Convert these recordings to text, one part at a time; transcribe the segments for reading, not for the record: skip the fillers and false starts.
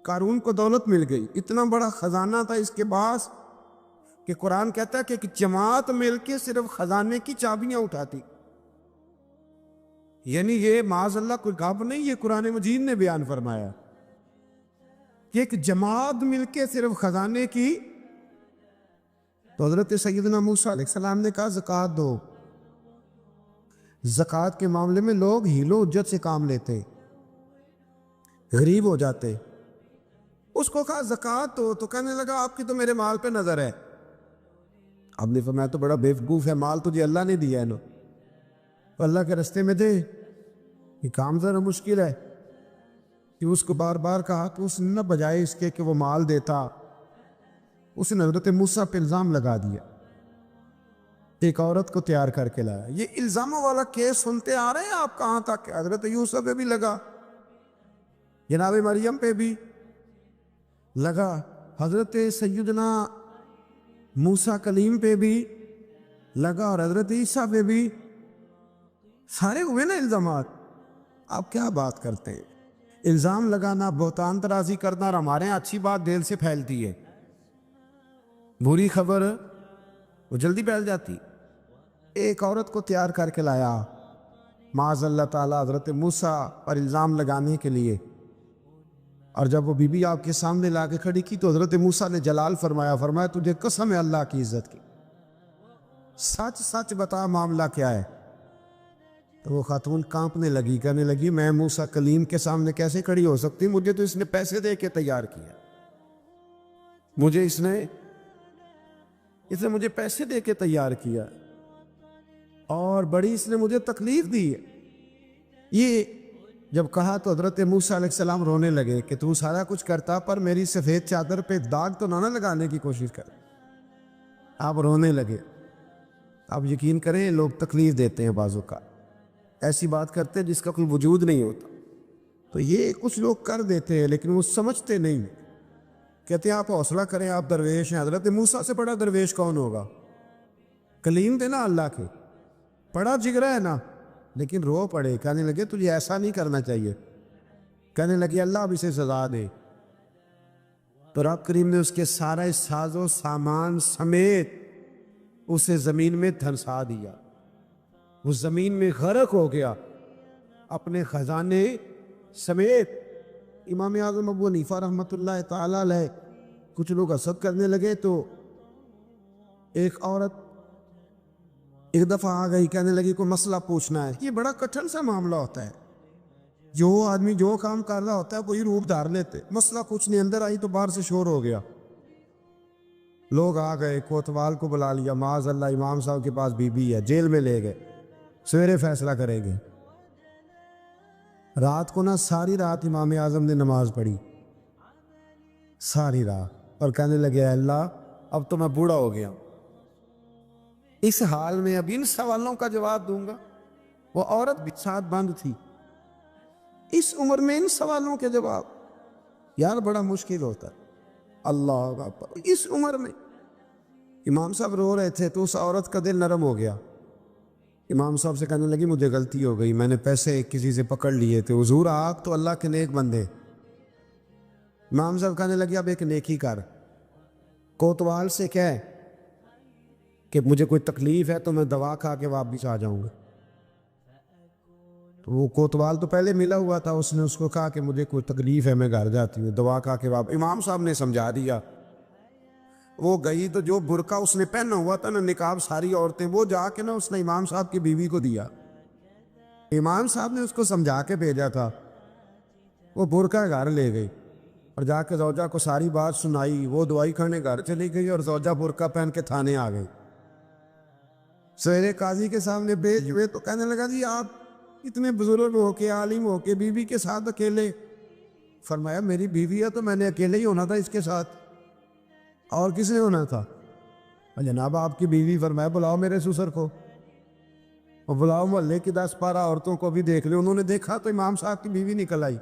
قارون کو دولت مل گئی، اتنا بڑا خزانہ تھا اس کے پاس کہ قرآن کہتا ہے کہ ایک جماعت مل کے صرف خزانے کی چابیاں اٹھاتی. یعنی یہ معاذ اللہ کوئی گپ نہیں، یہ قرآن مجید نے بیان فرمایا کہ ایک جماعت مل کے صرف خزانے کی. تو حضرت سیدنا موسیٰ علیہ السلام نے کہا زکوٰۃ دو. زکوٰۃ کے معاملے میں لوگ ہیل و حجت سے کام لیتے، غریب ہو جاتے. اس کو کہا زکوٰۃ دو تو کہنے لگا آپ کی تو میرے مال پہ نظر ہے. اب نے فرمایا تو بڑا بیوقوف ہے، مال تجھے اللہ نے دیا ہے نا، اللہ کے رستے میں دے. یہ کام ذرا مشکل ہے کہ اس کو بار بار کہا تو اس نے نہ بجائے اس کے کہ وہ مال دیتا، اس نے حضرت موسیٰ پہ الزام لگا دیا. ایک عورت کو تیار کر کے لایا. یہ الزاموں والا کیس سنتے آ رہے ہیں آپ کہاں تک؟ حضرت یوسف پہ بھی لگا، جناب مریم پہ بھی لگا، حضرت سیدنا موسیٰ کلیم پہ بھی لگا، اور حضرت عیسیٰ پہ بھی. سارے ہوئے نا الزامات. آپ کیا بات کرتے ہیں؟ الزام لگانا، بہتان ترازی کرنا، اور ہمارے یہاں اچھی بات دل سے پھیلتی ہے، بری خبر وہ جلدی پھیل جاتی. ایک عورت کو تیار کر کے لایا معاذ اللہ تعالیٰ حضرت موسیٰ پر الزام لگانے کے لیے. اور جب وہ بی بی آپ کے سامنے لا کے کھڑی کی تو حضرت موسیٰ نے جلال فرمایا تجھے قسم ہے اللہ کی عزت کی، سچ سچ بتا معاملہ کیا ہے. تو وہ خاتون کانپنے لگی، کہنے لگی میں موسیٰ کلیم کے سامنے کیسے کھڑی ہو سکتی؟ مجھے تو اس نے پیسے دے کے تیار کیا، مجھے اس نے مجھے پیسے دے کے تیار کیا، اور بڑی اس نے مجھے تکلیف دی ہے. یہ جب کہا تو حضرت موسیٰ علیہ السلام رونے لگے کہ تو سارا کچھ کرتا پر میری سفید چادر پہ داغ تو نہ لگانے کی کوشش کر. آپ رونے لگے. آپ یقین کریں لوگ تکلیف دیتے ہیں، بعضوں کا ایسی بات کرتے ہیں جس کا کوئی وجود نہیں ہوتا. تو یہ کچھ لوگ کر دیتے ہیں لیکن وہ سمجھتے نہیں. کہتے ہیں آپ حوصلہ کریں، آپ درویش ہیں. حضرت موسیٰ سے بڑا درویش کون ہوگا؟ کلیم تھے نا اللہ کے، بڑا جگرا ہے نا. لیکن رو پڑے، کہنے لگے تجھے ایسا نہیں کرنا چاہیے. کہنے لگے اللہ اب اسے سزا دے. تو رب کریم نے اس کے سارا ساز و سامان سمیت اسے زمین میں دھنسا دیا. وہ زمین میں غرق ہو گیا اپنے خزانے سمیت. امام اعظم ابو حنیفہ رحمۃ اللہ تعالی علیہ کچھ لوگ حسد کرنے لگے تو ایک عورت ایک دفعہ آ گئی، کہنے لگی کوئی مسئلہ پوچھنا ہے. یہ بڑا کٹھن سا معاملہ ہوتا ہے، جو آدمی جو کام کر رہا ہوتا ہے کوئی روپ دھار لیتے. مسئلہ کچھ نہیں، اندر آئی تو باہر سے شور ہو گیا. لوگ آ گئے، کوتوال کو بلا لیا، معاذ اللہ امام صاحب کے پاس بی بی ہے، جیل میں لے گئے، سویرے فیصلہ کریں گے. رات کو نا ساری رات امام اعظم نے نماز پڑھی، ساری رات، اور کہنے لگے اللہ اب تو میں بوڑھا ہو گیا، اس حال میں اب ان سوالوں کا جواب دوں گا. وہ عورت بھی ساتھ بند تھی، اس عمر میں ان سوالوں کے جواب یار بڑا مشکل ہوتا ہے. اللہ اکبر. اس عمر میں امام صاحب رو رہے تھے تو اس عورت کا دل نرم ہو گیا. امام صاحب سے کہنے لگی مجھے غلطی ہو گئی، میں نے پیسے کسی سے پکڑ لیے تھے. حضور آپ تو اللہ کے نیک بندے. امام صاحب کہنے لگے اب ایک نیکی کر، کوتوال سے کہہ کہ مجھے کوئی تکلیف ہے تو میں دوا کھا کے واپس آ جاؤں گا. تو وہ کوتوال تو پہلے ملا ہوا تھا، اس نے اس کو کہا کہ مجھے کوئی تکلیف ہے میں گھر جاتی ہوں، دوا کھا کے واپس. امام صاحب نے سمجھا دیا. وہ گئی تو جو برقع اس نے پہنا ہوا تھا نا نقاب ساری عورتیں، وہ جا کے نا اس نے امام صاحب کی بیوی کو دیا. امام صاحب نے اس کو سمجھا کے بھیجا تھا. وہ برقع گھر لے گئی اور جا کے زوجہ کو ساری بات سنائی. وہ دوائی کھانے گھر چلی گئی اور زوجہ برقع پہن کے تھانے آ گئی. سویرے قاضی کے سامنے بھیج ہوئے تو کہنے لگا جی آپ اتنے بزرگ ہو کے عالم ہو کے بیوی کے ساتھ اکیلے. فرمایا میری بیوی ہے تو میں نے اکیلے ہی ہونا تھا اس کے ساتھ، اور کس نے ہونا تھا؟ جناب آپ کی بیوی. فرمایا بلاؤ میرے سسر کو، اور بلاؤ محلے کی 10-12 عورتوں کو بھی دیکھ لے. انہوں نے دیکھا تو امام صاحب کی بیوی نکل آئی.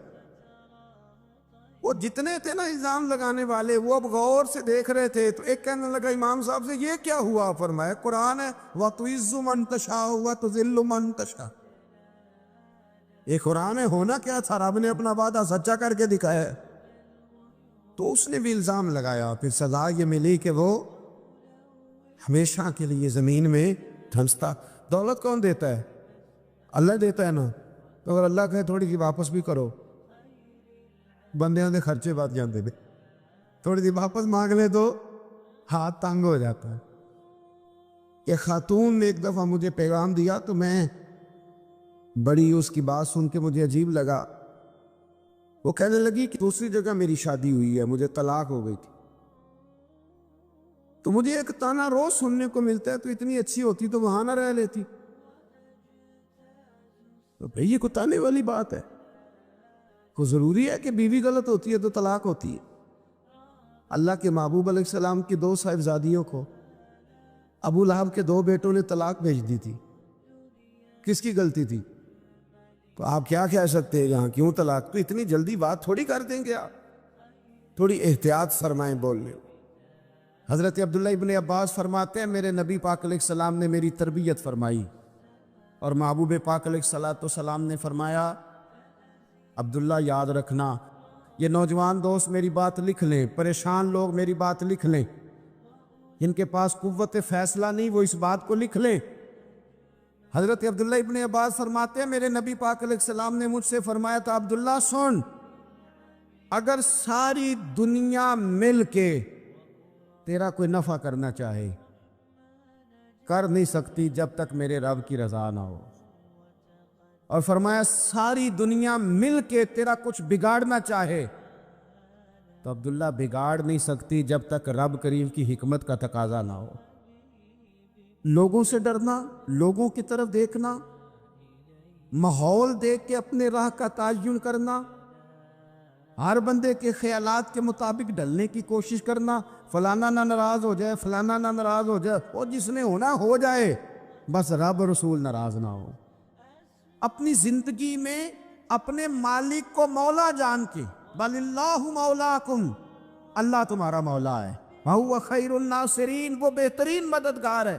وہ جتنے تھے نا الزام لگانے والے وہ اب غور سے دیکھ رہے تھے. تو ایک کہنے لگا امام صاحب سے یہ کیا ہوا؟ فرمایا قرآن ہے وَتُعِزُّ مَن تَشَاءُ وَتُذِلُّ مَن تَشَاءُ. یہ قرآن ہے. ہونا کیا تھا؟ رب نے اپنا وعدہ سچا کر کے دکھایا ہے. تو اس نے بھی الزام لگایا، پھر سزا یہ ملی کہ وہ ہمیشہ کے لیے زمین میں دھنستا۔ دولت کون دیتا ہے؟ اللہ دیتا ہے نا، تو اگر اللہ کہے تھوڑی سی واپس بھی کرو، بندیاں دے خرچے بات جاندے نے، تھوڑی سی واپس مانگ لے تو ہاتھ تنگ ہو جاتا ہے۔ کہ خاتون نے ایک دفعہ مجھے پیغام دیا تو میں بڑی اس کی بات سن کے مجھے عجیب لگا۔ وہ کہنے لگی کہ دوسری جگہ میری شادی ہوئی ہے، مجھے طلاق ہو گئی تھی، تو مجھے ایک تانا روز سننے کو ملتا ہے تو اتنی اچھی ہوتی تو وہاں نہ رہ لیتی۔ تو بھئی یہ کوئی تانے والی بات ہے؟ کو ضروری ہے کہ بیوی غلط ہوتی ہے تو طلاق ہوتی ہے؟ اللہ کے محبوب علیہ السلام کی 2 صاحبزادیوں کو ابو لہب کے 2 بیٹوں نے طلاق بھیج دی تھی، کس کی غلطی تھی؟ تو آپ کیا کہہ سکتے ہیں یہاں کیوں طلاق؟ تو اتنی جلدی بات تھوڑی کر دیں گے آپ، تھوڑی احتیاط فرمائیں بولنے۔ حضرت عبداللہ ابن عباس فرماتے ہیں میرے نبی پاک علیہ السلام نے میری تربیت فرمائی، اور محبوب پاک علیہ السلام نے فرمایا عبداللہ یاد رکھنا، یہ نوجوان دوست میری بات لکھ لیں، پریشان لوگ میری بات لکھ لیں، جن کے پاس قوت فیصلہ نہیں وہ اس بات کو لکھ لیں۔ حضرت عبداللہ ابن عباس فرماتے ہیں میرے نبی پاک علیہ السلام نے مجھ سے فرمایا تھا عبداللہ سن، اگر ساری دنیا مل کے تیرا کوئی نفع کرنا چاہے کر نہیں سکتی جب تک میرے رب کی رضا نہ ہو، اور فرمایا ساری دنیا مل کے تیرا کچھ بگاڑنا چاہے تو عبداللہ بگاڑ نہیں سکتی جب تک رب کریم کی حکمت کا تقاضا نہ ہو۔ لوگوں سے ڈرنا، لوگوں کی طرف دیکھنا، ماحول دیکھ کے اپنے راہ کا تعین کرنا، ہر بندے کے خیالات کے مطابق ڈھلنے کی کوشش کرنا، فلانا نہ ناراض ہو جائے، فلانا نہ ناراض ہو جائے، وہ جس نے ہونا ہو جائے، بس رب رسول ناراض نہ ہو۔ اپنی زندگی میں اپنے مالک کو مولا جان کے، بل اللہ مولاکم، اللہ تمہارا مولا ہے، وَهُوَ خَيْرُ النَّاصِرِينَ، وہ بہترین مددگار ہے۔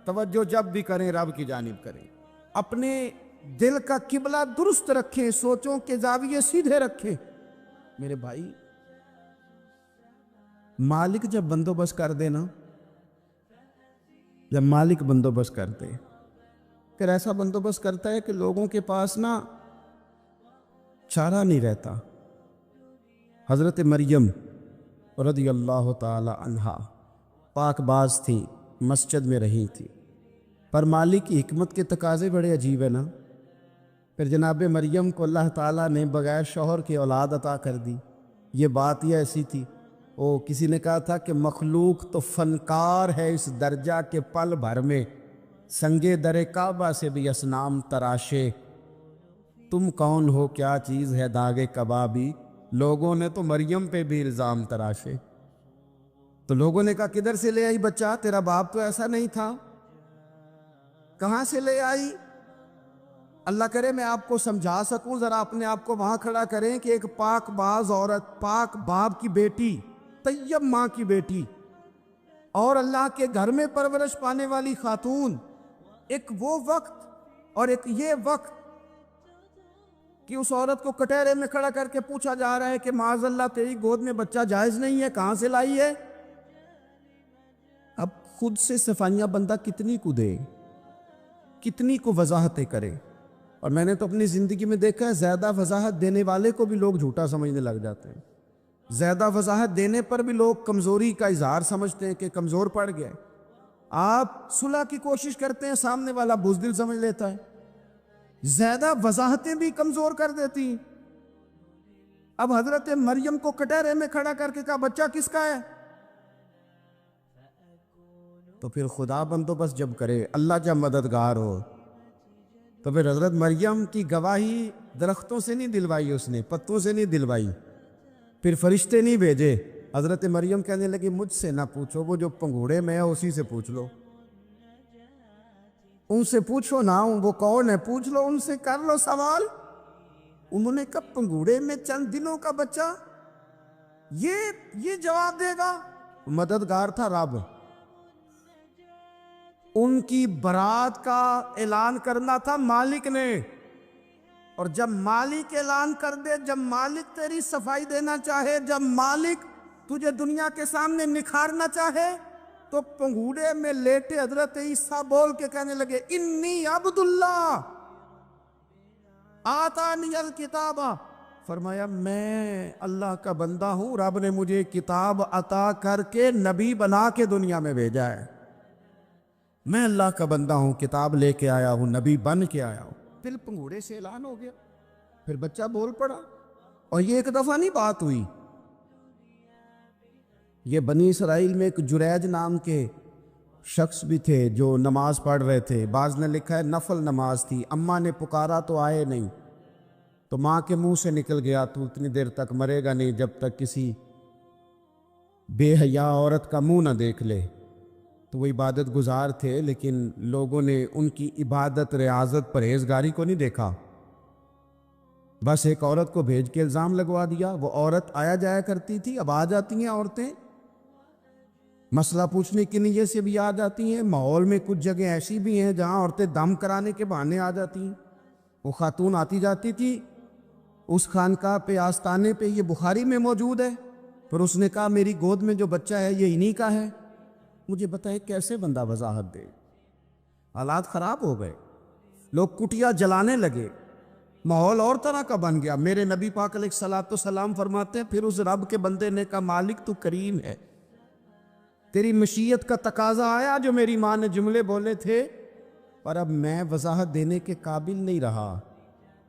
توجہ جب بھی کریں رب کی جانب کریں، اپنے دل کا قبلہ درست رکھیں، سوچوں کے زاویے سیدھے رکھیں۔ میرے بھائی، مالک جب بندوبست کر دے نا، جب مالک بندوبست کر دے، پھر ایسا بندوبست کرتا ہے کہ لوگوں کے پاس نا چارہ نہیں رہتا۔ حضرت مریم رضی اللہ تعالی عنہا پاک باز تھی، مسجد میں رہی تھی، پر مالک کی حکمت کے تقاضے بڑے عجیب ہے نا۔ پھر جناب مریم کو اللہ تعالیٰ نے بغیر شوہر کی اولاد عطا کر دی۔ یہ بات ہی ایسی تھی، کسی نے کہا تھا کہ مخلوق تو فنکار ہے اس درجہ کے پل بھر میں سنگے در کعبہ سے بھی اصنام تراشے، تم کون ہو کیا چیز ہے داغے کبابی، لوگوں نے تو مریم پہ بھی الزام تراشے۔ تو لوگوں نے کہا کدھر سے لے آئی بچہ، تیرا باپ تو ایسا نہیں تھا، کہاں سے لے آئی؟ اللہ کرے میں آپ کو سمجھا سکوں، ذرا اپنے آپ کو وہاں کھڑا کریں کہ ایک پاک باز عورت، پاک باپ کی بیٹی، طیب ماں کی بیٹی، اور اللہ کے گھر میں پرورش پانے والی خاتون، ایک وہ وقت اور ایک یہ وقت کہ اس عورت کو کٹہرے میں کھڑا کر کے پوچھا جا رہا ہے کہ معاذ اللہ تیری گود میں بچہ جائز نہیں ہے، کہاں سے لائی ہے؟ اب خود سے صفائیاں بندہ کتنی کو دے، کتنی کو وضاحتیں کرے۔ اور میں نے تو اپنی زندگی میں دیکھا ہے زیادہ وضاحت دینے والے کو بھی لوگ جھوٹا سمجھنے لگ جاتے ہیں، زیادہ وضاحت دینے پر بھی لوگ کمزوری کا اظہار سمجھتے ہیں کہ کمزور پڑ گئے۔ آپ صلح کی کوشش کرتے ہیں، سامنے والا بزدل سمجھ لیتا ہے، زیادہ وضاحتیں بھی کمزور کر دیتی ہیں۔ اب حضرت مریم کو کٹہرے میں کھڑا کر کے کہا بچہ کس کا ہے؟ تو پھر خدا بندوبست جب کرے، اللہ جب مددگار ہو، تو پھر حضرت مریم کی گواہی درختوں سے نہیں دلوائی، اس نے پتوں سے نہیں دلوائی، پھر فرشتے نہیں بھیجے۔ حضرت مریم کہنے لگی مجھ سے نہ پوچھو، وہ جو پنگوڑے میں ہے اسی سے پوچھ لو، ان سے پوچھو نا، وہ کون ہے پوچھ لو، ان سے کر لو سوال۔ انہوں نے کہا پنگوڑے میں چند دنوں کا بچہ یہ جواب دے گا؟ مددگار تھا رب، ان کی برات کا اعلان کرنا تھا مالک نے، اور جب مالک اعلان کر دے، جب مالک تیری صفائی دینا چاہے، جب مالک تجھے دنیا کے سامنے نکھارنا چاہے تو پنگوڑے میں لیٹے حضرت عیسیٰ بول کے کہنے لگے انی عبداللہ آتانی الکتاب، فرمایا میں اللہ کا بندہ ہوں، رب نے مجھے کتاب عطا کر کے نبی بنا کے دنیا میں بھیجا ہے، میں اللہ کا بندہ ہوں، کتاب لے کے آیا ہوں، نبی بن کے آیا ہوں۔ پھر پنگوڑے سے اعلان ہو گیا، پھر بچہ بول پڑا، اور یہ ایک دفعہ نہیں بات ہوئی۔ یہ بنی اسرائیل میں ایک جریج نام کے شخص بھی تھے جو نماز پڑھ رہے تھے، بعض نے لکھا ہے نفل نماز تھی، اماں نے پکارا تو آئے نہیں، تو ماں کے منہ سے نکل گیا تو اتنی دیر تک مرے گا نہیں جب تک کسی بے حیا عورت کا منہ نہ دیکھ لے۔ تو وہ عبادت گزار تھے، لیکن لوگوں نے ان کی عبادت، ریاضت، پرہیزگاری کو نہیں دیکھا، بس ایک عورت کو بھیج کے الزام لگوا دیا۔ وہ عورت آیا جایا کرتی تھی، اب آ جاتی ہیں عورتیں، مسئلہ پوچھنے کی نیت سے بھی آ جاتی ہیں۔ ماحول میں کچھ جگہ ایسی بھی ہیں جہاں عورتیں دم کرانے کے بہانے آ جاتی ہیں۔ وہ خاتون آتی جاتی تھی اس خانقاہ پہ، آستانے پہ، یہ بخاری میں موجود ہے، پر اس نے کہا میری گود میں جو بچہ ہے یہ انہی کا ہے۔ مجھے بتائے کیسے بندہ وضاحت دے؟ حالات خراب ہو گئے، لوگ کٹیا جلانے لگے، ماحول اور طرح کا بن گیا۔ میرے نبی پاک علیہ الصلوۃ والسلام فرماتے ہیں پھر اس رب کے بندے نے کہا مالک تو کریم ہے، تیری مشیت کا تقاضا آیا جو میری ماں نے جملے بولے تھے، پر اب میں وضاحت دینے کے قابل نہیں رہا،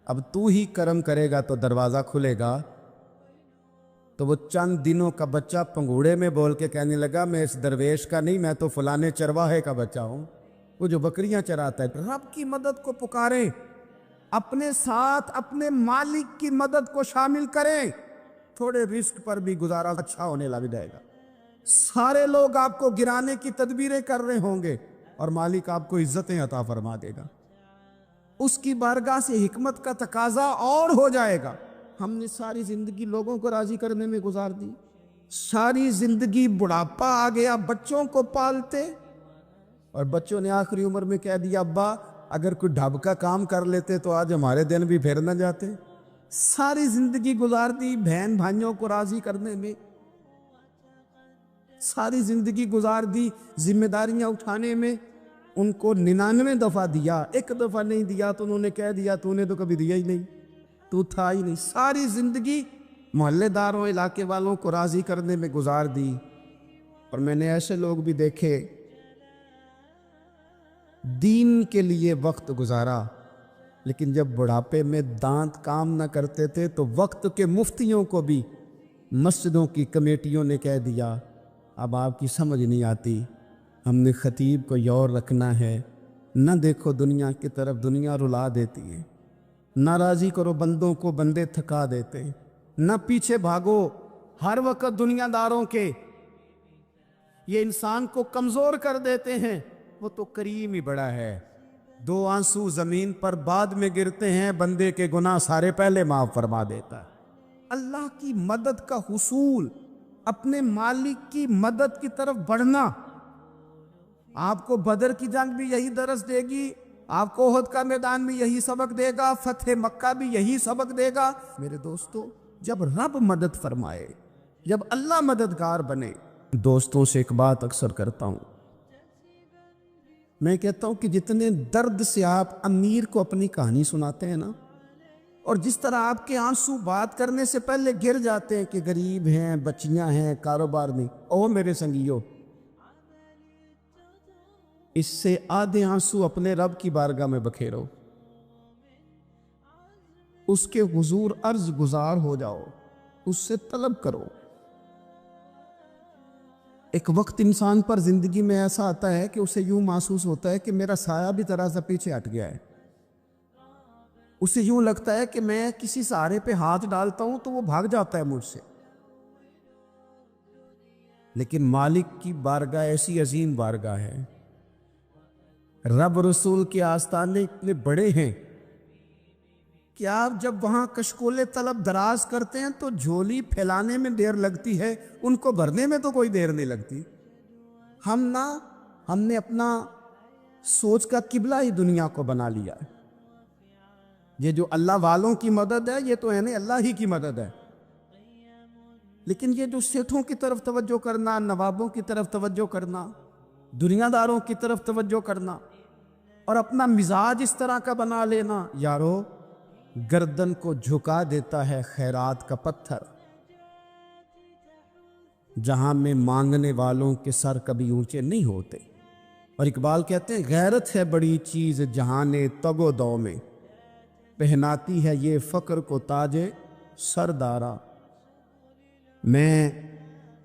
اب تو ہی کرم کرے گا تو دروازہ کھلے گا۔ تو وہ چند دنوں کا بچہ پنگوڑے میں بول کے کہنے لگا میں اس درویش کا نہیں، میں تو فلانے چرواہے کا بچہ ہوں، وہ جو بکریاں چراتا ہے۔ رب کی مدد کو پکاریں، اپنے ساتھ اپنے مالک کی مدد کو شامل کریں، تھوڑے رزق پر بھی گزارا اچھا ہونے لگ جائے گا۔ سارے لوگ آپ کو گرانے کی تدبیریں کر رہے ہوں گے اور مالک آپ کو عزتیں عطا فرما دے گا، اس کی بارگاہ سے حکمت کا تقاضا اور ہو جائے گا۔ ہم نے ساری زندگی لوگوں کو راضی کرنے میں گزار دی، ساری زندگی بڑھاپا آ گیا بچوں کو پالتے، اور بچوں نے آخری عمر میں کہہ دیا ابا اگر کوئی ڈھب کا کام کر لیتے تو آج ہمارے دن بھی پھر نہ جاتے۔ ساری زندگی گزار دی بہن بھائیوں کو راضی کرنے میں، ساری زندگی گزار دی ذمہ داریاں اٹھانے میں، ان کو 99 دفعہ دیا، ایک دفعہ نہیں دیا تو انہوں نے کہہ دیا تو نے تو کبھی دیا ہی نہیں، تو تھا ہی نہیں۔ ساری زندگی محلے داروں، علاقے والوں کو راضی کرنے میں گزار دی۔ اور میں نے ایسے لوگ بھی دیکھے دین کے لیے وقت گزارا، لیکن جب بڑھاپے میں دانت کام نہ کرتے تھے تو وقت کے مفتیوں کو بھی مسجدوں کی کمیٹیوں نے کہہ دیا اب آپ کی سمجھ نہیں آتی، ہم نے خطیب کو یور رکھنا ہے، نہ دیکھو دنیا کی طرف، دنیا رلا دیتی ہے، نہ راضی کرو بندوں کو، بندے تھکا دیتے ہیں، نہ پیچھے بھاگو ہر وقت دنیا داروں کے، یہ انسان کو کمزور کر دیتے ہیں۔ وہ تو کریم ہی بڑا ہے، 2 آنسو زمین پر بعد میں گرتے ہیں، بندے کے گناہ سارے پہلے معاف فرما دیتا ہے۔ اللہ کی مدد کا حصول، اپنے مالک کی مدد کی طرف بڑھنا، آپ کو بدر کی جنگ بھی یہی درس دے گی، آپ کو احد کا میدان بھی یہی سبق دے گا، فتح مکہ بھی یہی سبق دے گا۔ میرے دوستو جب رب مدد فرمائے، جب اللہ مددگار بنے، دوستوں سے ایک بات اکثر کرتا ہوں، میں کہتا ہوں کہ جتنے درد سے آپ امیر کو اپنی کہانی سناتے ہیں نا، اور جس طرح آپ کے آنسو بات کرنے سے پہلے گر جاتے ہیں کہ غریب ہیں، بچیاں ہیں، کاروبار نہیں، او میرے سنگیو، اس سے آدھے آنسو اپنے رب کی بارگاہ میں بکھیرو، اس کے حضور عرض گزار ہو جاؤ، اس سے طلب کرو۔ ایک وقت انسان پر زندگی میں ایسا آتا ہے کہ اسے یوں محسوس ہوتا ہے کہ میرا سایہ بھی ذرا سا پیچھے ہٹ گیا ہے، اسے یوں لگتا ہے کہ میں کسی سہارے پہ ہاتھ ڈالتا ہوں تو وہ بھاگ جاتا ہے مجھ سے، لیکن مالک کی بارگاہ ایسی عظیم بارگاہ ہے، رب رسول کے آستانے اتنے بڑے ہیں کہ آپ جب وہاں کشکول طلب دراز کرتے ہیں تو جھولی پھیلانے میں دیر لگتی ہے، ان کو بھرنے میں تو کوئی دیر نہیں لگتی۔ ہم نے اپنا سوچ کا قبلہ ہی دنیا کو بنا لیا ہے، یہ جو اللہ والوں کی مدد ہے یہ تو ہے نہیں، اللہ ہی کی مدد ہے۔ لیکن یہ جو سیٹھوں کی طرف توجہ کرنا، نوابوں کی طرف توجہ کرنا، دنیا داروں کی طرف توجہ کرنا اور اپنا مزاج اس طرح کا بنا لینا، یارو گردن کو جھکا دیتا ہے خیرات کا پتھر، جہاں میں مانگنے والوں کے سر کبھی اونچے نہیں ہوتے۔ اور اقبال کہتے ہیں غیرت ہے بڑی چیز جہان تگ و دو میں، پہناتی ہے یہ فقر کو تاج سردارا۔ میں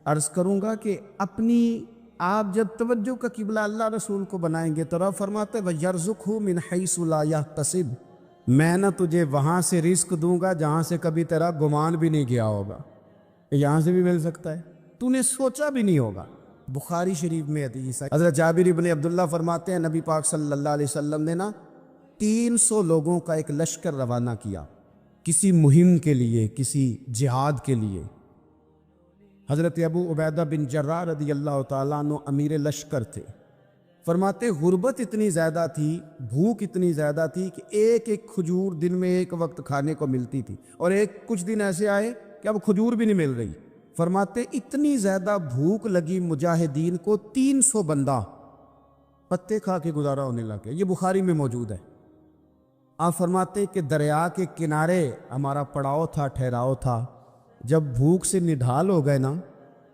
عرض کروں گا کہ اپنی آپ جب توجہ کا قبلہ اللہ رسول کو بنائیں گے تو رب فرماتے ہیں وَيَرْزُقْهُ مِنْ حَيْثُ لَا يَحْتَسِبُ، میں نہ تجھے وہاں سے رزق دوں گا جہاں سے کبھی تیرا گمان بھی نہیں کیا ہوگا، یہاں سے بھی مل سکتا ہے، تو نے سوچا بھی نہیں ہوگا۔ بخاری شریف میں حدیث ہے، حضرت جابر بن عبداللہ فرماتے ہیں نبی پاک صلی اللہ علیہ وسلم نے 300 لوگوں کا ایک لشکر روانہ کیا کسی مہم کے لیے، کسی جہاد کے لیے۔ حضرت ابو عبیدہ بن جراح رضی اللہ تعالیٰ عنہ امیر لشکر تھے۔ فرماتے غربت اتنی زیادہ تھی، بھوک اتنی زیادہ تھی کہ ایک ایک کھجور دن میں ایک وقت کھانے کو ملتی تھی، اور کچھ دن ایسے آئے کہ اب کھجور بھی نہیں مل رہی۔ فرماتے اتنی زیادہ بھوک لگی مجاہدین کو 300 بندہ پتے کھا کے گزارا ہونے لگے، یہ بخاری میں موجود ہے۔ آپ فرماتے کہ دریا کے کنارے ہمارا پڑاؤ تھا، ٹھہراؤ تھا، جب بھوک سے نڈھال ہو گئے نا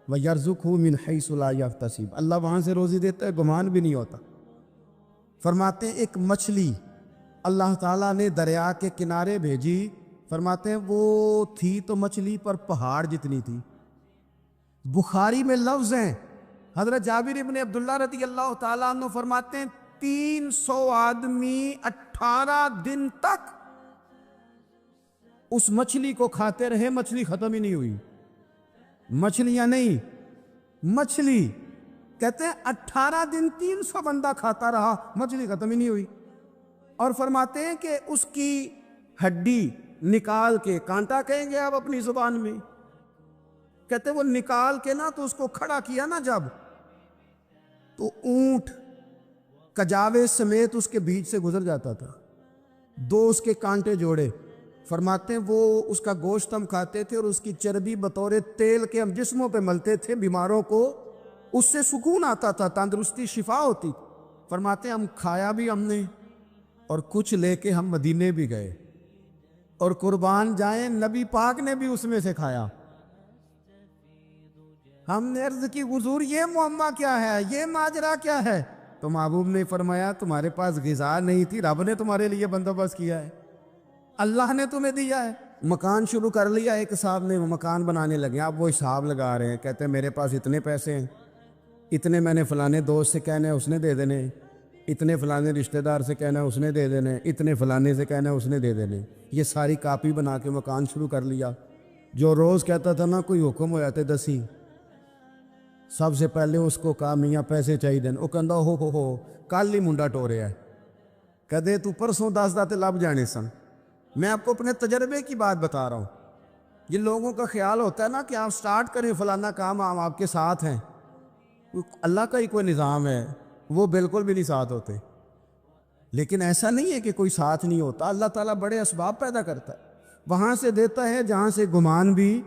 وَيَرْزُقْهُ مِنْ حَيْثُ لَا يَحْتَسِبُ، اللہ وہاں سے روزی دیتا ہے، گمان بھی نہیں ہوتا۔ فرماتے ہیں ایک مچھلی اللہ تعالیٰ نے دریا کے کنارے بھیجی، فرماتے ہیں وہ تھی تو مچھلی پر پہاڑ جتنی تھی۔ بخاری میں لفظ ہیں، حضرت جابر بن عبداللہ رضی اللہ تعالیٰ عنہ فرماتے ہیں 300 آدمی 18 دن تک اس مچھلی کو کھاتے رہے، مچھلی ختم ہی نہیں ہوئی۔ مچھلیاں نہیں، مچھلی کہتے ہیں 18 دن 300 بندہ کھاتا رہا، مچھلی ختم ہی نہیں ہوئی۔ اور فرماتے ہیں کہ اس کی ہڈی نکال کے، کانٹا کہیں گے آپ اپنی زبان میں، کہتے ہیں وہ نکال کے نا تو اس کو کھڑا کیا نا جب، تو اونٹ کجاوے سمیت اس کے بیچ سے گزر جاتا تھا، 2 اس کے کانٹے جوڑے۔ فرماتے ہیں وہ اس کا گوشت ہم کھاتے تھے اور اس کی چربی بطور تیل کے ہم جسموں پہ ملتے تھے، بیماروں کو اس سے سکون آتا تھا، تندرستی شفا ہوتی۔ فرماتے ہیں ہم کھایا بھی ہم نے، اور کچھ لے کے ہم مدینے بھی گئے، اور قربان جائیں نبی پاک نے بھی اس میں سے کھایا۔ ہم نے عرض کی حضور یہ معاملہ کیا ہے، یہ ماجرا کیا ہے؟ تو محبوب نے فرمایا تمہارے پاس غذا نہیں تھی، رب نے تمہارے لیے بندوبست کیا ہے، اللہ نے تمہیں دیا ہے۔ مکان شروع کر لیا، ایک صاحب نے مکان بنانے لگے، آپ وہ حساب لگا رہے ہیں، کہتے ہیں میرے پاس اتنے پیسے ہیں، اتنے میں نے فلانے دوست سے کہنا ہے اس نے دے دینے، اتنے فلانے رشتہ دار سے کہنا ہے اس نے دے دینے، اتنے فلانے سے کہنا ہے اس نے دے دینے۔ یہ ساری کاپی بنا کے مکان شروع کر لیا۔ جو روز کہتا تھا نا کوئی حکم ہو جاتے 10 سب سے پہلے اس کو کہا میاں پیسے چاہیے دین، وہ کہندا ہو کل ہی منڈا ٹوریا ہے، کدے تو پرسوں 10 داتے لب جانے سن۔ میں آپ کو اپنے تجربے کی بات بتا رہا ہوں۔ یہ لوگوں کا خیال ہوتا ہے نا کہ آپ سٹارٹ کریں فلانا کام، ہم آپ کے ساتھ ہیں، اللہ کا ہی کوئی نظام ہے، وہ بالکل بھی نہیں ساتھ ہوتے۔ لیکن ایسا نہیں ہے کہ کوئی ساتھ نہیں ہوتا، اللہ تعالیٰ بڑے اسباب پیدا کرتا ہے، وہاں سے دیتا ہے جہاں سے گمان بھی۔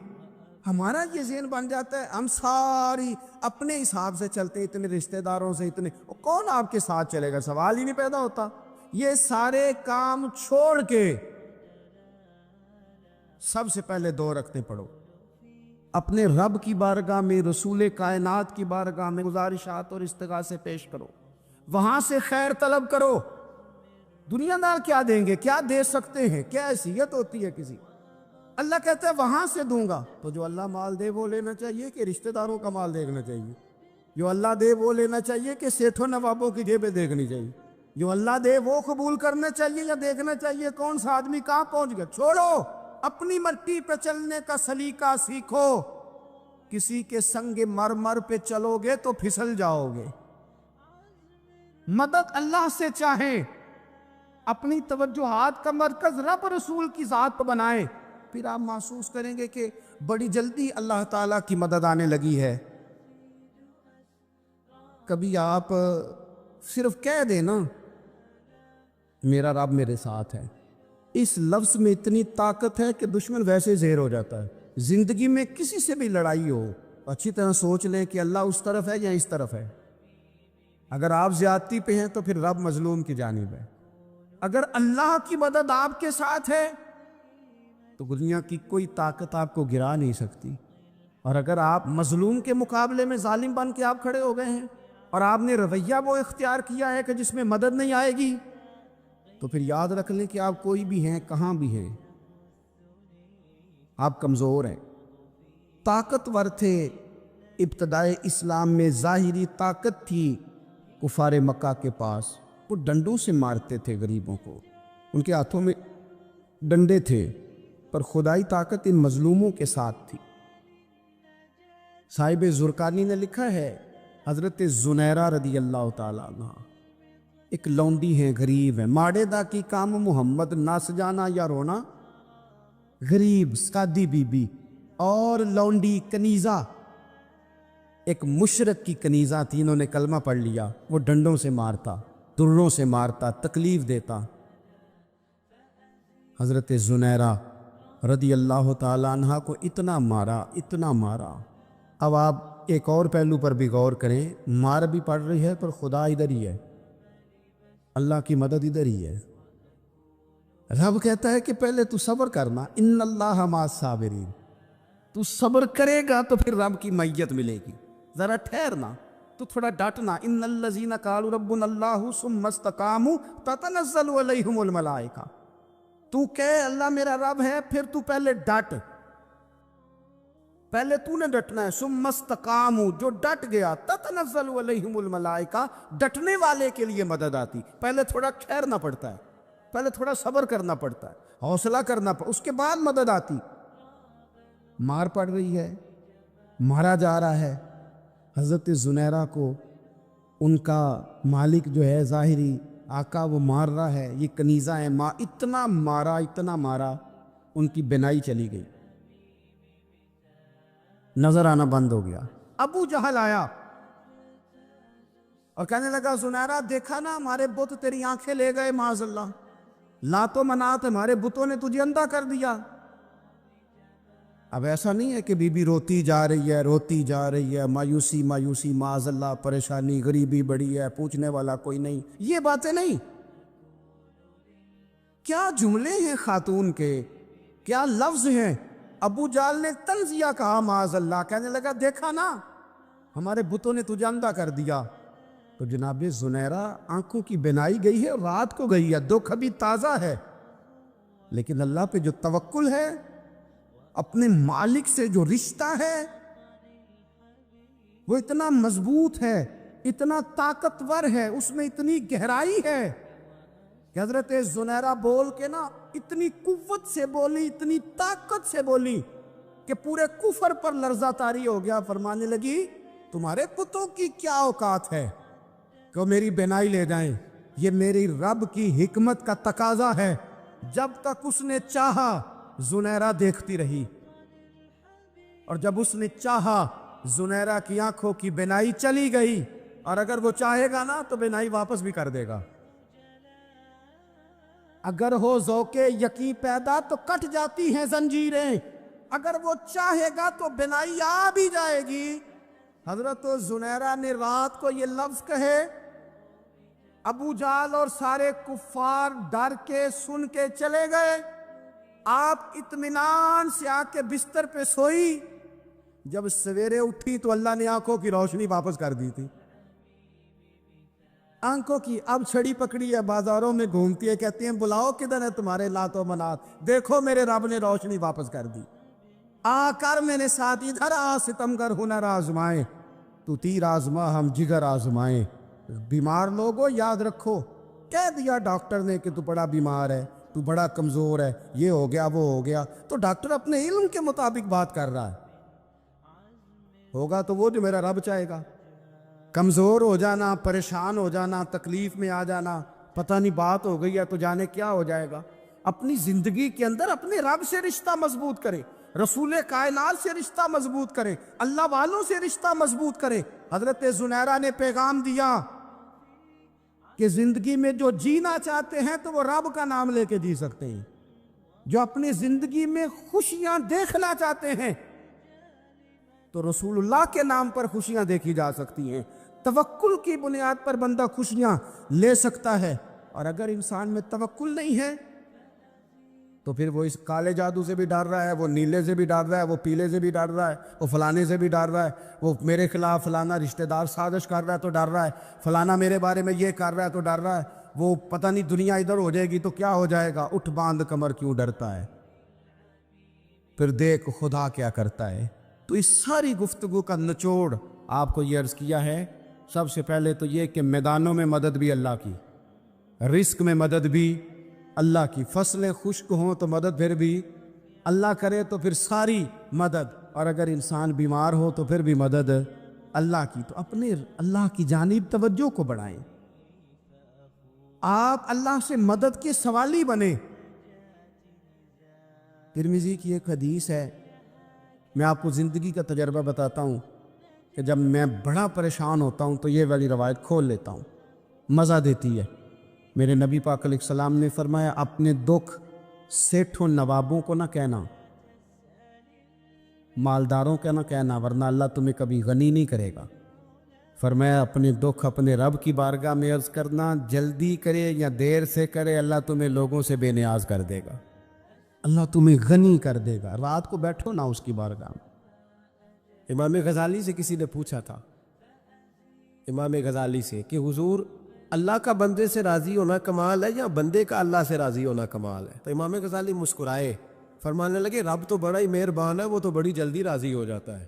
ہمارا یہ ذہن بن جاتا ہے ہم ساری اپنے حساب سے چلتے، اتنے رشتہ داروں سے، اتنے کون آپ کے ساتھ چلے گا، سوال ہی نہیں پیدا ہوتا۔ یہ سارے کام چھوڑ کے سب سے پہلے 2 رکعتیں پڑھو، اپنے رب کی بارگاہ میں، رسول کائنات کی بارگاہ میں گزارشات اور استغاثے پیش کرو، وہاں سے خیر طلب کرو۔ دنیا دار کیا دیں گے، کیا دے سکتے ہیں، کیا حیثیت ہوتی ہے کسی؟ اللہ کہتا ہے وہاں سے دوں گا۔ تو جو اللہ مال دے وہ لینا چاہیے کہ رشتہ داروں کا مال دیکھنا چاہیے؟ جو اللہ دے وہ لینا چاہیے کہ سیٹھوں نوابوں کی جیبیں دیکھنی چاہیے؟ جو اللہ دے وہ قبول کرنا چاہیے یا دیکھنا چاہیے کون سا آدمی کہاں پہنچ گیا؟ چھوڑو، اپنی مٹی پہ چلنے کا سلیقہ سیکھو۔ کسی کے سنگ مرمر پہ چلو گے تو پھسل جاؤ گے۔ مدد اللہ سے چاہیں، اپنی توجہات کا مرکز رب رسول کی ذات پر بنائیں، پھر آپ محسوس کریں گے کہ بڑی جلدی اللہ تعالیٰ کی مدد آنے لگی ہے۔ کبھی آپ صرف کہہ دیں نا میرا رب میرے ساتھ ہے، اس لفظ میں اتنی طاقت ہے کہ دشمن ویسے زہر ہو جاتا ہے۔ زندگی میں کسی سے بھی لڑائی ہو اچھی طرح سوچ لیں کہ اللہ اس طرف ہے یا اس طرف ہے۔ اگر آپ زیادتی پہ ہیں تو پھر رب مظلوم کی جانب ہے۔ اگر اللہ کی مدد آپ کے ساتھ ہے تو دنیا کی کوئی طاقت آپ کو گرا نہیں سکتی، اور اگر آپ مظلوم کے مقابلے میں ظالم بن کے آپ کھڑے ہو گئے ہیں اور آپ نے رویہ وہ اختیار کیا ہے کہ جس میں مدد نہیں آئے گی، تو پھر یاد رکھ لیں کہ آپ کوئی بھی ہیں، کہاں بھی ہیں، آپ کمزور ہیں۔ طاقتور تھے ابتدائے اسلام میں، ظاہری طاقت تھی کفار مکہ کے پاس، وہ ڈنڈوں سے مارتے تھے غریبوں کو، ان کے ہاتھوں میں ڈنڈے تھے، پر خدائی طاقت ان مظلوموں کے ساتھ تھی۔ صاحب زرقانی نے لکھا ہے، حضرت زنیرہ رضی اللہ تعالیٰ عنہ ایک لونڈی ہیں، غریب ہیں، ماڑے دا کی کام محمد نس جانا یا رونا، غریب سادی بی بی اور لونڈی کنیزہ، ایک مشرک کی کنیزہ تھی، انہوں نے کلمہ پڑھ لیا، وہ ڈنڈوں سے مارتا، دروں سے مارتا، تکلیف دیتا۔ حضرت زنیرہ رضی اللہ تعالیٰ عنہ کو اتنا مارا، اتنا مارا۔ اب آپ ایک اور پہلو پر بھی غور کریں، مار بھی پڑ رہی ہے پر خدا ادھر ہی ہے، اللہ کی مدد ادھر ہی ہے۔ رب کہتا ہے کہ پہلے تو صبر کرنا، ان اللہ مع الصابرین، تو صبر کرے گا تو پھر رب کی معیت ملے گی، ذرا ٹھہرنا، تو تھوڑا ڈٹنا۔ ان الذین قالوا ربنا اللہ ثم استقاموا تتنزل علیہم الملائکہ، تو کہے اللہ میرا رب ہے، پھر تو پہلے ڈٹ، پہلے تو نے ڈٹنا ہے۔ ثم استقاموا، جو ڈٹ گیا، تتنزل علیہم الملائکہ، ڈٹنے والے کے لیے مدد آتی، پہلے تھوڑا ٹھہرنا پڑتا ہے، پہلے تھوڑا صبر کرنا پڑتا ہے، حوصلہ کرنا پڑتا، اس کے بعد مدد آتی۔ مار پڑ رہی ہے، مارا جا رہا ہے، حضرت زنیرہ کو ان کا مالک جو ہے ظاہری آقا وہ مار رہا ہے، یہ کنیزہ ہے، اتنا مارا، اتنا مارا، ان کی بینائی چلی گئی، نظر آنا بند ہو گیا۔ ابو جہل آیا اور کہنے لگا زنیرہ دیکھا نا ہمارے بت تیری آنکھیں لے گئے، معاذ اللہ، لات و منات ہمارے بتوں نے تجھے اندھا کر دیا۔ اب ایسا نہیں ہے کہ بی بی روتی جا رہی ہے، روتی جا رہی ہے، مایوسی مایوسی، معاذ اللہ، پریشانی، غریبی بڑی ہے، پوچھنے والا کوئی نہیں، یہ باتیں نہیں۔ کیا جملے ہیں خاتون کے، کیا لفظ ہیں۔ ابو جال نے تنزیہ کہا، معاذ اللہ، کہنے لگا دیکھا نا ہمارے بتوں نے تجھے اندھا کر دیا۔ تو جناب زنیرہ آنکھوں کی بینائی گئی ہے، رات کو گئی ہے، دکھ ابھی تازہ ہے، لیکن اللہ پہ جو توکل ہے، اپنے مالک سے جو رشتہ ہے وہ اتنا مضبوط ہے، اتنا طاقتور ہے، اس میں اتنی گہرائی ہے کہ حضرت زنیرہ بول کے نا اتنی قوت سے بولی، اتنی طاقت سے بولی کہ پورے کفر پر لرزہ طاری ہو گیا۔ فرمانے لگی تمہارے پتوں کی کیا اوقات ہے کہ میری بینائی لے جائیں، یہ میری رب کی حکمت کا تقاضا ہے۔ جب تک اس نے چاہا زنیرہ دیکھتی رہی، اور جب اس نے چاہا زنیرہ کی آنکھوں کی بینائی چلی گئی، اور اگر وہ چاہے گا نا تو بینائی واپس بھی کر دے گا۔ اگر ہو ذوق یقین پیدا تو کٹ جاتی ہیں زنجیریں، اگر وہ چاہے گا تو بینائی آ بھی جائے گی۔ حضرت زنیرہ نے رات کو یہ لفظ کہے، ابو جال اور سارے کفار ڈر کے سن کے چلے گئے، آپ اطمینان سے آ کے بستر پہ سوئی۔ جب سویرے اٹھی تو اللہ نے آنکھوں کی روشنی واپس کر دی تھی، آنکھوں کی۔ اب چھڑی پکڑی ہے، بازاروں میں گھومتی ہے، کہتی ہیں بلاؤ کدھر ہے تمہارے لات و منات، دیکھو میرے رب نے روشنی واپس کر دی، آ کر میرے ساتھ ادھر آ، ستمگر ہنر آزمائیں، تو تیر آزما ہم جگر آزمائیں۔ بیمار لوگوں یاد رکھو، کہہ دیا ڈاکٹر نے کہ تو بڑا بیمار ہے، تو بڑا کمزور ہے، یہ ہو گیا وہ ہو گیا، تو ڈاکٹر اپنے علم کے مطابق بات کر رہا ہے، ہوگا تو وہ جو میرا رب چاہے گا۔ کمزور ہو جانا، پریشان ہو جانا، تکلیف میں آ جانا، پتہ نہیں بات ہو گئی ہے تو جانے کیا ہو جائے گا۔ اپنی زندگی کے اندر اپنے رب سے رشتہ مضبوط کرے، رسول کائنات سے رشتہ مضبوط کرے، اللہ والوں سے رشتہ مضبوط کرے۔ حضرت زنیرہ نے پیغام دیا کہ زندگی میں جو جینا چاہتے ہیں تو وہ رب کا نام لے کے جی سکتے ہیں، جو اپنی زندگی میں خوشیاں دیکھنا چاہتے ہیں تو رسول اللہ کے نام پر خوشیاں دیکھی جا سکتی ہیں. توکل کی بنیاد پر بندہ خوشیاں لے سکتا ہے. اور اگر انسان میں توکل نہیں ہے تو پھر وہ اس کالے جادو سے بھی ڈر رہا ہے، وہ نیلے سے بھی ڈر رہا ہے، وہ پیلے سے بھی ڈر رہا ہے، وہ فلانے سے بھی ڈر رہا ہے، وہ میرے خلاف فلانا رشتہ دار سازش کر رہا ہے تو ڈر رہا ہے، فلانا میرے بارے میں یہ کر رہا ہے تو ڈر رہا ہے، وہ پتہ نہیں دنیا ادھر ہو جائے گی تو کیا ہو جائے گا. اٹھ باندھ کمر کیوں ڈرتا ہے؟ پھر دیکھ خدا کیا کرتا ہے. تو اس ساری گفتگو کا نچوڑ آپ کو یہ عرض کیا ہے. سب سے پہلے تو یہ کہ میدانوں میں مدد بھی اللہ کی، رزق میں مدد بھی اللہ کی، فصلیں خشک ہوں تو مدد پھر بھی اللہ کرے تو پھر ساری مدد، اور اگر انسان بیمار ہو تو پھر بھی مدد اللہ کی. تو اپنے اللہ کی جانب توجہ کو بڑھائیں، آپ اللہ سے مدد کے سوالی بنیں. ترمذی کی ایک حدیث ہے، میں آپ کو زندگی کا تجربہ بتاتا ہوں کہ جب میں بڑا پریشان ہوتا ہوں تو یہ والی روایت کھول لیتا ہوں، مزہ دیتی ہے. میرے نبی پاک علیہ السلام نے فرمایا اپنے دکھ سیٹھوں نوابوں کو نہ کہنا، مالداروں کا نہ کہنا، ورنہ اللہ تمہیں کبھی غنی نہیں کرے گا. فرمایا اپنے دکھ اپنے رب کی بارگاہ میں عرض کرنا، جلدی کرے یا دیر سے کرے اللہ تمہیں لوگوں سے بے نیاز کر دے گا، اللہ تمہیں غنی کر دے گا. رات کو بیٹھو نا اس کی بارگاہ میں. امام غزالی سے کسی نے پوچھا تھا، امام غزالی سے، کہ حضور اللہ کا بندے سے راضی ہونا کمال ہے یا بندے کا اللہ سے راضی ہونا کمال ہے؟ تو امام غزالی مسکرائے، فرمانے لگے رب تو بڑا ہی مہربان ہے، وہ تو بڑی جلدی راضی ہو جاتا ہے.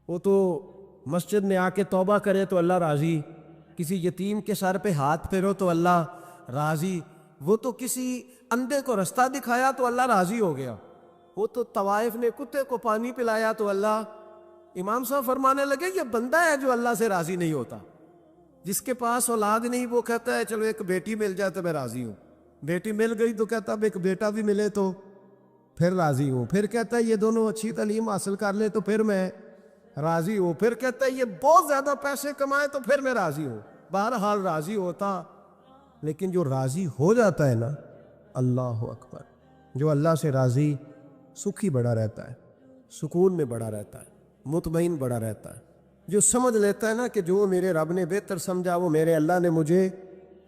وہ تو مسجد میں آ کے توبہ کرے تو اللہ راضی، کسی یتیم کے سر پہ ہاتھ پھیرو تو اللہ راضی، وہ تو کسی اندھے کو رستہ دکھایا تو اللہ راضی ہو گیا، وہ تو طوائف نے کتے کو پانی پلایا تو اللہ. امام صاحب فرمانے لگے یہ بندہ ہے جو اللہ سے راضی نہیں ہوتا. جس کے پاس اولاد نہیں وہ کہتا ہے چلو ایک بیٹی مل جائے تو میں راضی ہوں، بیٹی مل گئی تو کہتا اب ایک بیٹا بھی ملے تو پھر راضی ہوں، پھر کہتا ہے یہ دونوں اچھی تعلیم حاصل کر لے تو پھر میں راضی ہوں، پھر کہتا ہے یہ بہت زیادہ پیسے کمائے تو پھر میں راضی ہوں. بہرحال راضی ہوتا، لیکن جو راضی ہو جاتا ہے نا، اللہ اکبر، جو اللہ سے راضی سکھی بڑا رہتا ہے، سکون میں بڑا رہتا ہے، مطمئن بڑا رہتا ہے. جو سمجھ لیتا ہے نا کہ جو میرے رب نے بہتر سمجھا وہ میرے اللہ نے مجھے.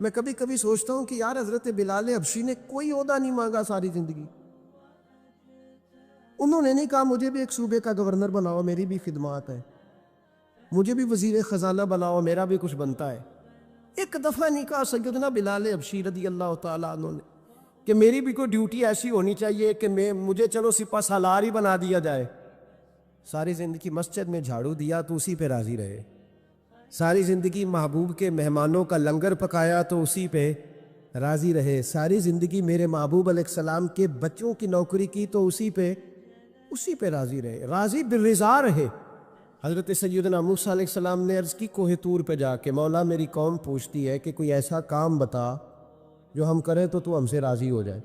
میں کبھی کبھی سوچتا ہوں کہ یار حضرت بلال حبشی نے کوئی عہدہ نہیں مانگا ساری زندگی، انہوں نے نہیں کہا مجھے بھی ایک صوبے کا گورنر بناؤ میری بھی خدمات ہے، مجھے بھی وزیر خزانہ بناؤ میرا بھی کچھ بنتا ہے. ایک دفعہ نہیں کہا سیدنا بلال حبشی رضی اللہ تعالیٰ عنہ نے کہ میری بھی کوئی ڈیوٹی ایسی ہونی چاہیے کہ مجھے چلو سپہ سالار ہی بنا دیا جائے. ساری زندگی مسجد میں جھاڑو دیا تو اسی پہ راضی رہے، ساری زندگی محبوب کے مہمانوں کا لنگر پکایا تو اسی پہ راضی رہے، ساری زندگی میرے محبوب علیہ السلام کے بچوں کی نوکری کی تو اسی پہ راضی رہے، راضی بالرضا رہے. حضرت سیدنا موسیٰ علیہ السلام نے عرض کی کوہ طور پہ جا کے، مولا میری قوم پوچھتی ہے کہ کوئی ایسا کام بتا جو ہم کریں تو ہم سے راضی ہو جائے.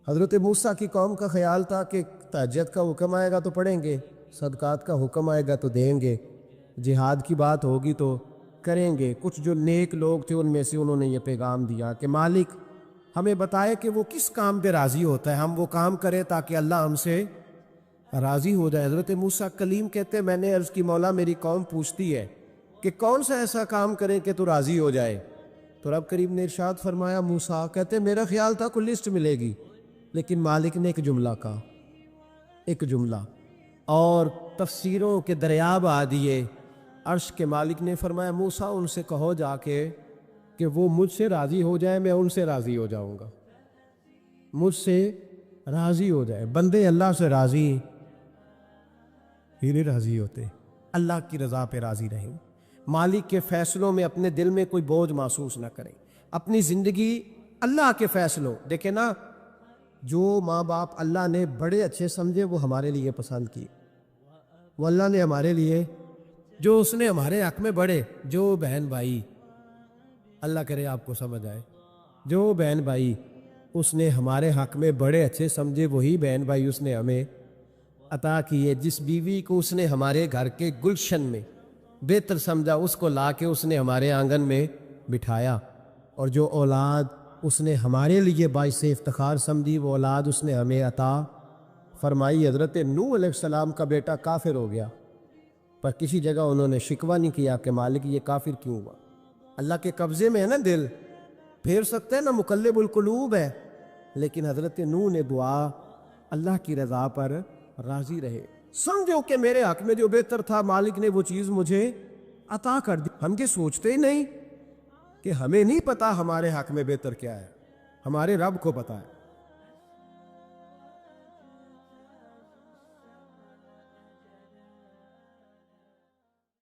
حضرت موسیٰ کی قوم کا خیال تھا کہ تہجد کا حکم آئے گا تو پڑھیں گے، صدقات کا حکم آئے گا تو دیں گے، جہاد کی بات ہوگی تو کریں گے. کچھ جو نیک لوگ تھے ان میں سے انہوں نے یہ پیغام دیا کہ مالک ہمیں بتائے کہ وہ کس کام پہ راضی ہوتا ہے، ہم وہ کام کریں تاکہ اللہ ہم سے راضی ہو جائے. حضرت موسیٰ کلیم کہتے میں نے عرض کی مولا میری قوم پوچھتی ہے کہ کون سا ایسا کام کریں کہ تو راضی ہو جائے. تو رب کریم نے ارشاد فرمایا موسیٰ کہتے میرا خیال تھا کوئی لسٹ ملے گی، لیکن مالک نے ایک جملہ کہا، ایک جملہ، اور تفسیروں کے دریا بہا دیے. عرش کے مالک نے فرمایا موسیٰ ان سے کہو جا کے کہ وہ مجھ سے راضی ہو جائے، میں ان سے راضی ہو جاؤں گا، مجھ سے راضی ہو جائے. بندے اللہ سے راضی ہی نہیں راضی ہوتے، اللہ کی رضا پہ راضی رہیں، مالک کے فیصلوں میں اپنے دل میں کوئی بوجھ محسوس نہ کریں، اپنی زندگی اللہ کے فیصلوں. دیکھیں نا، جو ماں باپ اللہ نے بڑے اچھے سمجھے وہ ہمارے لیے پسند کی، وہ اللہ نے ہمارے لیے جو اس نے ہمارے حق میں بڑے، جو بہن بھائی، اللہ کرے آپ کو سمجھ آئے، جو بہن بھائی اس نے ہمارے حق میں بڑے اچھے سمجھے وہی بہن بھائی اس نے ہمیں عطا کیے. جس بیوی کو اس نے ہمارے گھر کے گلشن میں بہتر سمجھا اس کو لا کے اس نے ہمارے آنگن میں بٹھایا، اور جو اولاد اس نے ہمارے لیے باعث افتخار سمجھی وہ اولاد اس نے ہمیں عطا فرمائی۔ حضرت نوح علیہ السلام کا بیٹا کافر ہو گیا، پر کسی جگہ انہوں نے شکوہ نہیں کیا کہ مالک یہ کافر کیوں ہوا۔ اللہ کے قبضے میں ہے نا دل، پھیر سکتے ہیں نا، مقلب القلوب ہے، لیکن حضرت نوح نے دعا اللہ کی رضا پر راضی رہے، سمجھو کہ میرے حق میں جو بہتر تھا مالک نے وہ چیز مجھے عطا کر دی۔ ہم کے سوچتے ہی نہیں کہ ہمیں نہیں پتا ہمارے حق میں بہتر کیا ہے، ہمارے رب کو پتا ہے۔